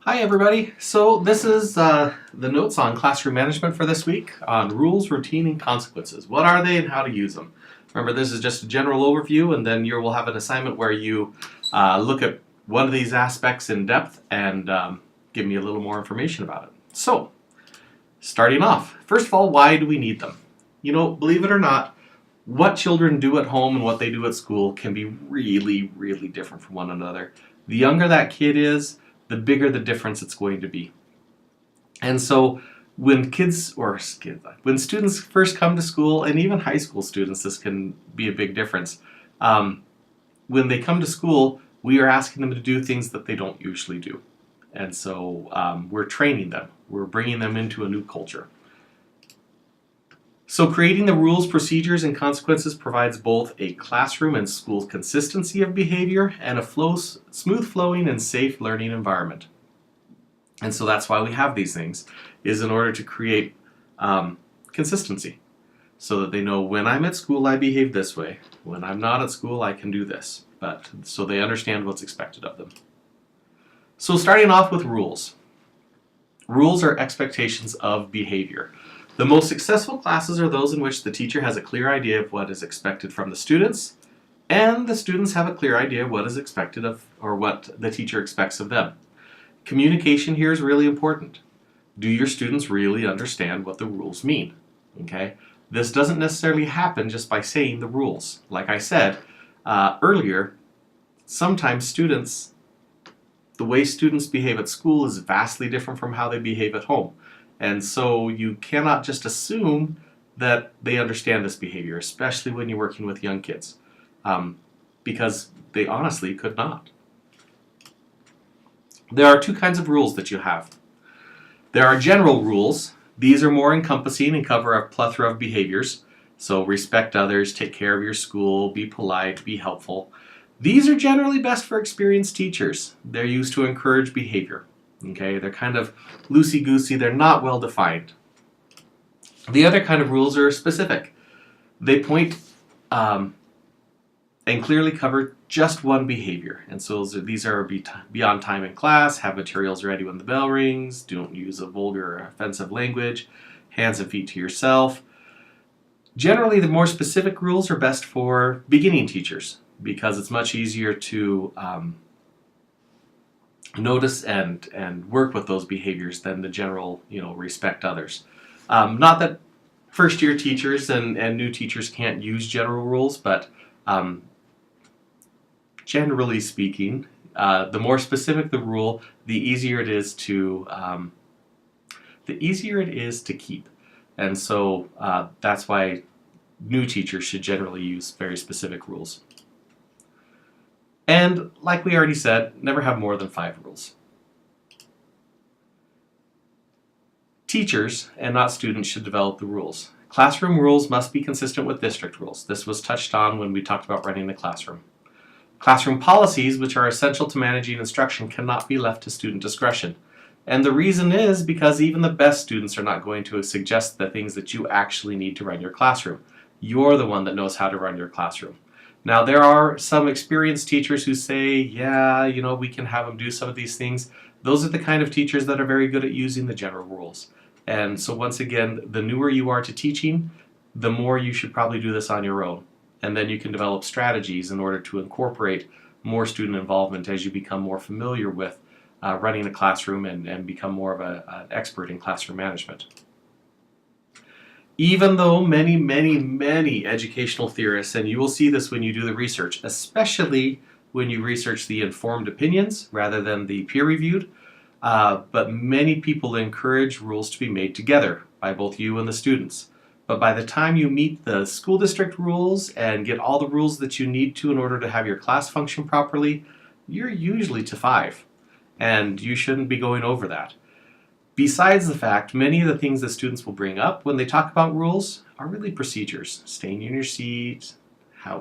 Hi everybody. So this is the notes on classroom management for this week on rules, routine, and consequences. What are they and how to use them? Remember, this is just a general overview, and then you will have an assignment where you look at one of these aspects in depth and give me a little more information about it. So, starting off, first of all, why do we need them? You know, believe it or not, what children do at home and what they do at school can be really, really different from one another. The younger that kid is, the bigger the difference it's going to be. And so when when students first come to school, and even high school students, this can be a big difference. When they come to school, we are asking them to do things that they don't usually do. And so we're training them. We're bringing them into a new culture. So creating the rules, procedures, and consequences provides both a classroom and school consistency of behavior and a smooth flowing and safe learning environment. And so that's why we have these things, is in order to create consistency so that they know when I'm at school I behave this way, when I'm not at school I can do this, but so they understand what's expected of them. So starting off with rules. Rules are expectations of behavior. The most successful classes are those in which the teacher has a clear idea of what is expected from the students, and the students have a clear idea of what is expected of, or what the teacher expects of them. Communication here is really important. Do your students really understand what the rules mean? Okay? This doesn't necessarily happen just by saying the rules. Like I said earlier, sometimes the way students behave at school is vastly different from how they behave at home. And so you cannot just assume that they understand this behavior, especially when you're working with young kids, because they honestly could not. There are two kinds of rules that you have. There are general rules. These are more encompassing and cover a plethora of behaviors. So respect others, take care of your school, be polite, be helpful. These are generally best for experienced teachers. They're used to encourage behavior. Okay, they're kind of loosey-goosey, they're not well defined. The other kind of rules are specific. They point and clearly cover just one behavior. And so these are be on time in class, have materials ready when the bell rings, don't use a vulgar or offensive language, hands and feet to yourself. Generally, the more specific rules are best for beginning teachers because it's much easier to notice and work with those behaviors than the general, respect others. Not that first-year teachers and new teachers can't use general rules, but generally speaking, the more specific the rule, the easier it is to keep. And so that's why new teachers should generally use very specific rules. And like we already said, never have more than 5 rules. Teachers and not students should develop the rules. Classroom rules must be consistent with district rules. This was touched on when we talked about running the classroom. Classroom policies, which are essential to managing instruction, cannot be left to student discretion. And the reason is because even the best students are not going to suggest the things that you actually need to run your classroom. You're the one that knows how to run your classroom. Now, there are some experienced teachers who say, yeah, we can have them do some of these things. Those are the kind of teachers that are very good at using the general rules. And so once again, the newer you are to teaching, the more you should probably do this on your own. And then you can develop strategies in order to incorporate more student involvement as you become more familiar with running a classroom and become more of an expert in classroom management. Even though many, many, many educational theorists, and you will see this when you do the research, especially when you research the informed opinions rather than the peer-reviewed, but many people encourage rules to be made together by both you and the students. But by the time you meet the school district rules and get all the rules that you need to in order to have your class function properly, you're usually to 5, and you shouldn't be going over that. Besides the fact, many of the things that students will bring up when they talk about rules are really procedures. Staying in your seat,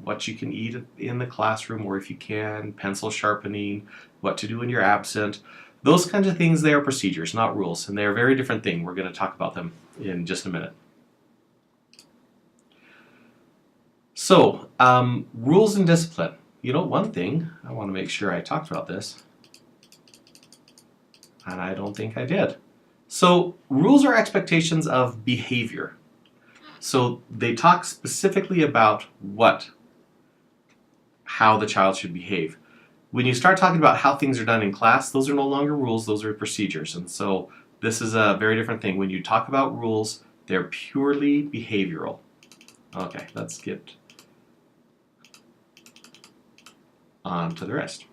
what you can eat in the classroom, or if you can, pencil sharpening, what to do when you're absent. Those kinds of things, they are procedures, not rules, and they are a very different thing. We're going to talk about them in just a minute. So, rules and discipline. One thing, I want to make sure I talked about this. And I don't think I did. So rules are expectations of behavior. So they talk specifically about how the child should behave. When you start talking about how things are done in class, those are no longer rules, those are procedures. And so this is a very different thing. When you talk about rules, they're purely behavioral. Okay, let's get on to the rest.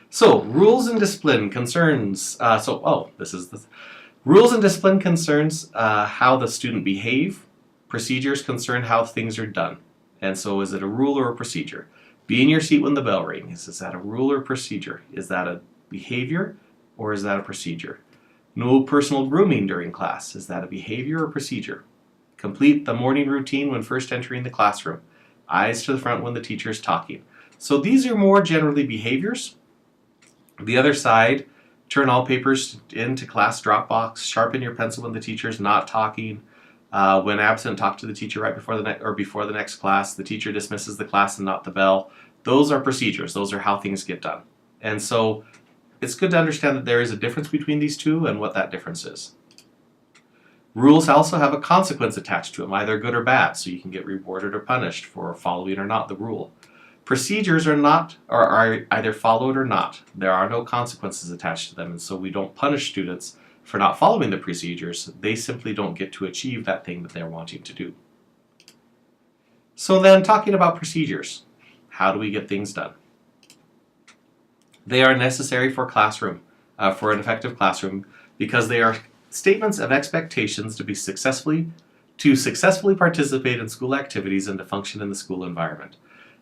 So, rules and discipline concerns. Rules and discipline concerns how the student behave. Procedures concern how things are done. And so, is it a rule or a procedure? Be in your seat when the bell rings. Is that a rule or a procedure? Is that a behavior or is that a procedure? No personal grooming during class. Is that a behavior or procedure? Complete the morning routine when first entering the classroom. Eyes to the front when the teacher is talking. So these are more generally behaviors. The other side, turn all papers into class drop box, sharpen your pencil when the teacher's not talking. When absent, talk to the teacher right before the next class. The teacher dismisses the class and not the bell. Those are procedures. Those are how things get done. And so it's good to understand that there is a difference between these two and what that difference is. Rules also have a consequence attached to them, either good or bad, so you can get rewarded or punished for following or not the rule. Procedures are either followed or not. There are no consequences attached to them, and so we don't punish students for not following the procedures. They simply don't get to achieve that thing that they're wanting to do. So then, talking about procedures, how do we get things done? They are necessary for for an effective classroom, because they are statements of expectations to successfully participate in school activities and to function in the school environment.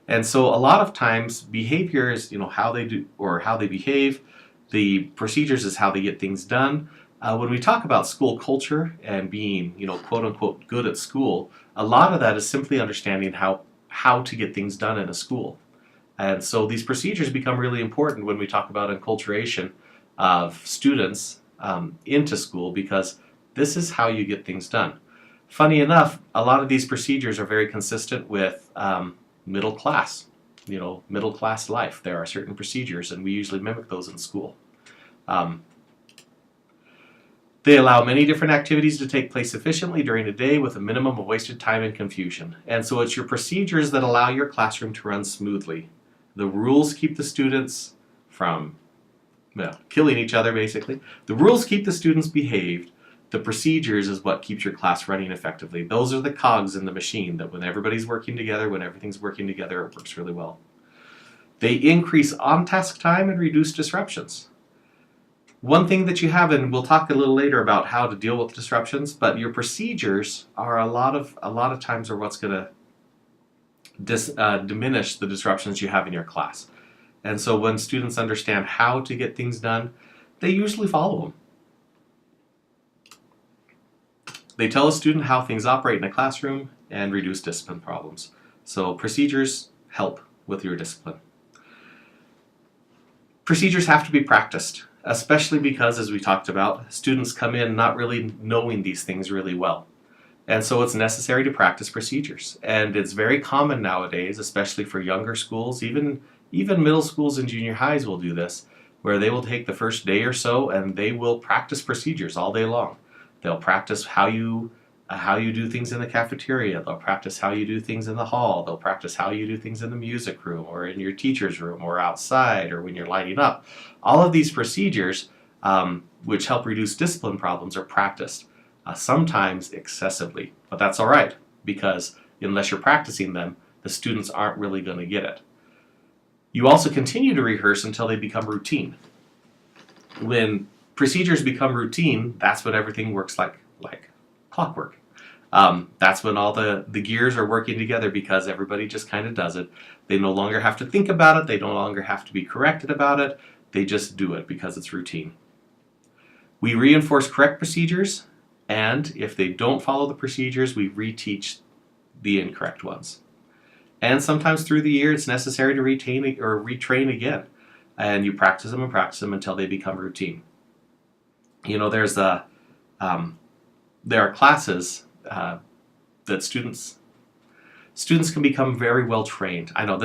And so a lot of times behavior is, how they do or how they behave. The procedures is how they get things done. When we talk about school culture and being, quote unquote good at school, a lot of that is simply understanding how to get things done in a school. And so these procedures become really important when we talk about enculturation of students into school, because this is how you get things done. Funny enough, a lot of these procedures are very consistent with middle class life. There are certain procedures, and we usually mimic those in school. They allow many different activities to take place efficiently during a day with a minimum of wasted time and confusion. And so it's your procedures that allow your classroom to run smoothly. The rules keep the students from killing each other, basically. The rules keep the students behaved. The procedures is what keeps your class running effectively. Those are the cogs in the machine that when everybody's working together, when everything's working together, it works really well. They increase on-task time and reduce disruptions. One thing that you have, and we'll talk a little later about how to deal with disruptions, but your procedures are a lot of times are what's going to diminish the disruptions you have in your class. And so when students understand how to get things done, they usually follow them. They tell a student how things operate in a classroom and reduce discipline problems. So procedures help with your discipline. Procedures have to be practiced, especially because, as we talked about, students come in not really knowing these things really well. And so it's necessary to practice procedures. And it's very common nowadays, especially for younger schools, even middle schools and junior highs will do this, where they will take the first day or so and they will practice procedures all day long. They'll practice how you do things in the cafeteria. They'll practice how you do things in the hall. They'll practice how you do things in the music room or in your teacher's room or outside or when you're lighting up. All of these procedures, which help reduce discipline problems, are practiced, sometimes excessively. But that's all right, because unless you're practicing them, the students aren't really going to get it. You also continue to rehearse until they become routine. When procedures become routine, that's when everything works like clockwork. That's when all the gears are working together, because everybody just kind of does it. They no longer have to think about it. They no longer have to be corrected about it. They just do it because it's routine. We reinforce correct procedures, and if they don't follow the procedures, we reteach the incorrect ones. And sometimes through the year, it's necessary to retrain again. And you practice them until they become routine. There are classes that students can become very well trained. I know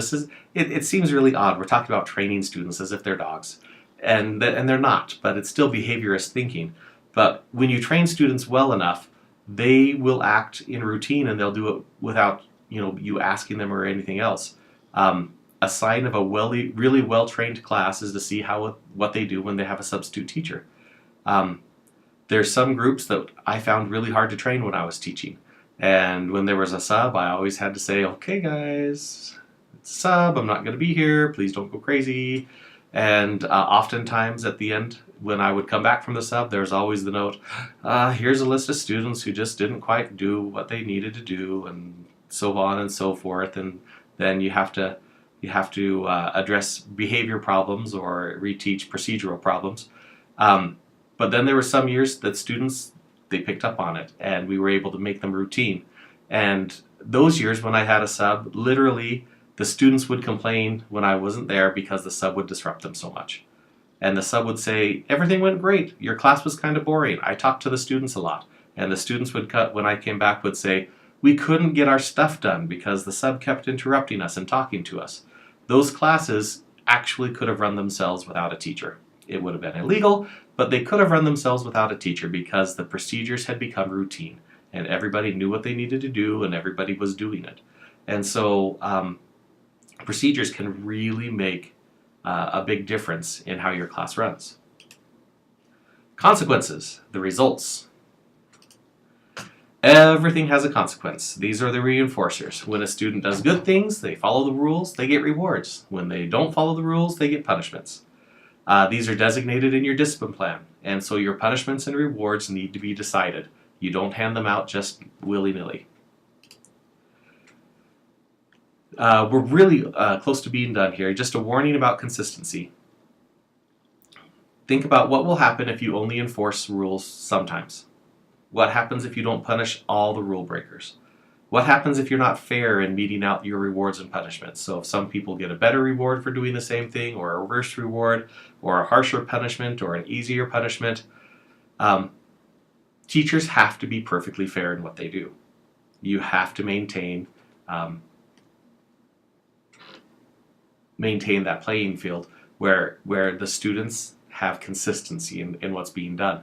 it seems really odd. We're talking about training students as if they're dogs. and they're not, but it's still behaviorist thinking. But when you train students well enough, they will act in routine and they'll do it without you asking them or anything else. A sign of a really well trained class is to see what they do when they have a substitute teacher. There's some groups that I found really hard to train when I was teaching, and when there was a sub, I always had to say, "Okay, guys, it's a sub. I'm not going to be here. Please don't go crazy." And oftentimes at the end, when I would come back from the sub, there's always the note, here's a list of students who just didn't quite do what they needed to do, and so on and so forth. And then you have to address behavior problems or reteach procedural problems. But then there were some years that students, they picked up on it, and we were able to make them routine. And those years when I had a sub, literally the students would complain when I wasn't there because the sub would disrupt them so much. And the sub would say, everything went great, your class was kind of boring, I talked to the students a lot. And the students would when I came back, would say, we couldn't get our stuff done because the sub kept interrupting us and talking to us. Those classes actually could have run themselves without a teacher. It would have been illegal, but they could have run themselves without a teacher because the procedures had become routine and everybody knew what they needed to do and everybody was doing it. And so procedures can really make a big difference in how your class runs. Consequences, the results. Everything has a consequence. These are the reinforcers. When a student does good things, they follow the rules, they get rewards. When they don't follow the rules, they get punishments. These are designated in your discipline plan, and so your punishments and rewards need to be decided. You don't hand them out just willy-nilly. We're really close to being done here. Just a warning about consistency. Think about what will happen if you only enforce rules sometimes. What happens if you don't punish all the rule breakers? What happens if you're not fair in meting out your rewards and punishments? So if some people get a better reward for doing the same thing, or a reverse reward, or a harsher punishment, or an easier punishment, teachers have to be perfectly fair in what they do. You have to maintain that playing field where the students have consistency in what's being done.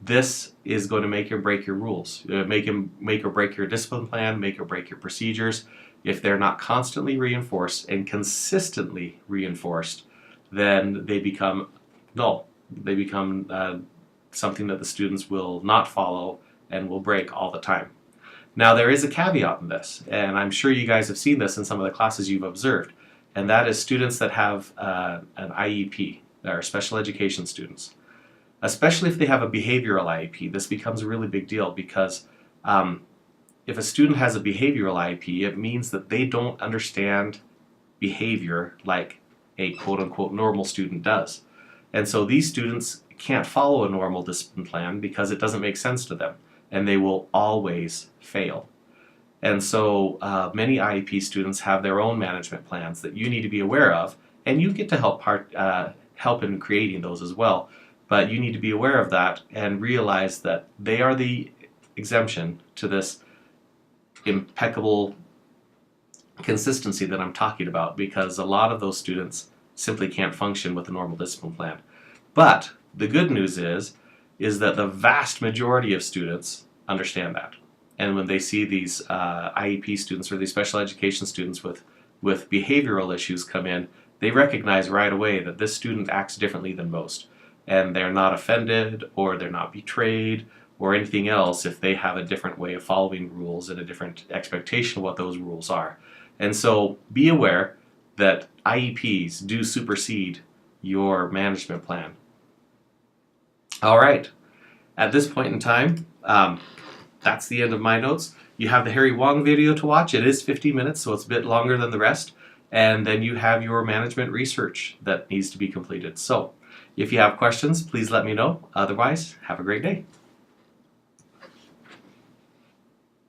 This is going to make or break your rules, make or break your discipline plan, make or break your procedures. If they're not constantly reinforced and consistently reinforced, then they become null. They become something that the students will not follow and will break all the time. Now there is a caveat in this, and I'm sure you guys have seen this in some of the classes you've observed, and that is students that have an IEP, or special education students. Especially if they have a behavioral IEP, this becomes a really big deal because if a student has a behavioral IEP, it means that they don't understand behavior like a quote-unquote normal student does. And so these students can't follow a normal discipline plan because it doesn't make sense to them, and they will always fail. And so many IEP students have their own management plans that you need to be aware of, and you get to help in creating those as well. But you need to be aware of that and realize that they are the exemption to this impeccable consistency that I'm talking about, because a lot of those students simply can't function with a normal discipline plan. But the good news is that the vast majority of students understand that. And when they see these IEP students or these special education students with behavioral issues come in, they recognize right away that this student acts differently than most. And they're not offended or they're not betrayed or anything else if they have a different way of following rules and a different expectation of what those rules are. And so be aware that IEPs do supersede your management plan. All right, at this point in time, that's the end of my notes. You have the Harry Wong video to watch. It is 50 minutes, so it's a bit longer than the rest. And then you have your management research that needs to be completed. So if you have questions, please let me know. Otherwise, have a great day.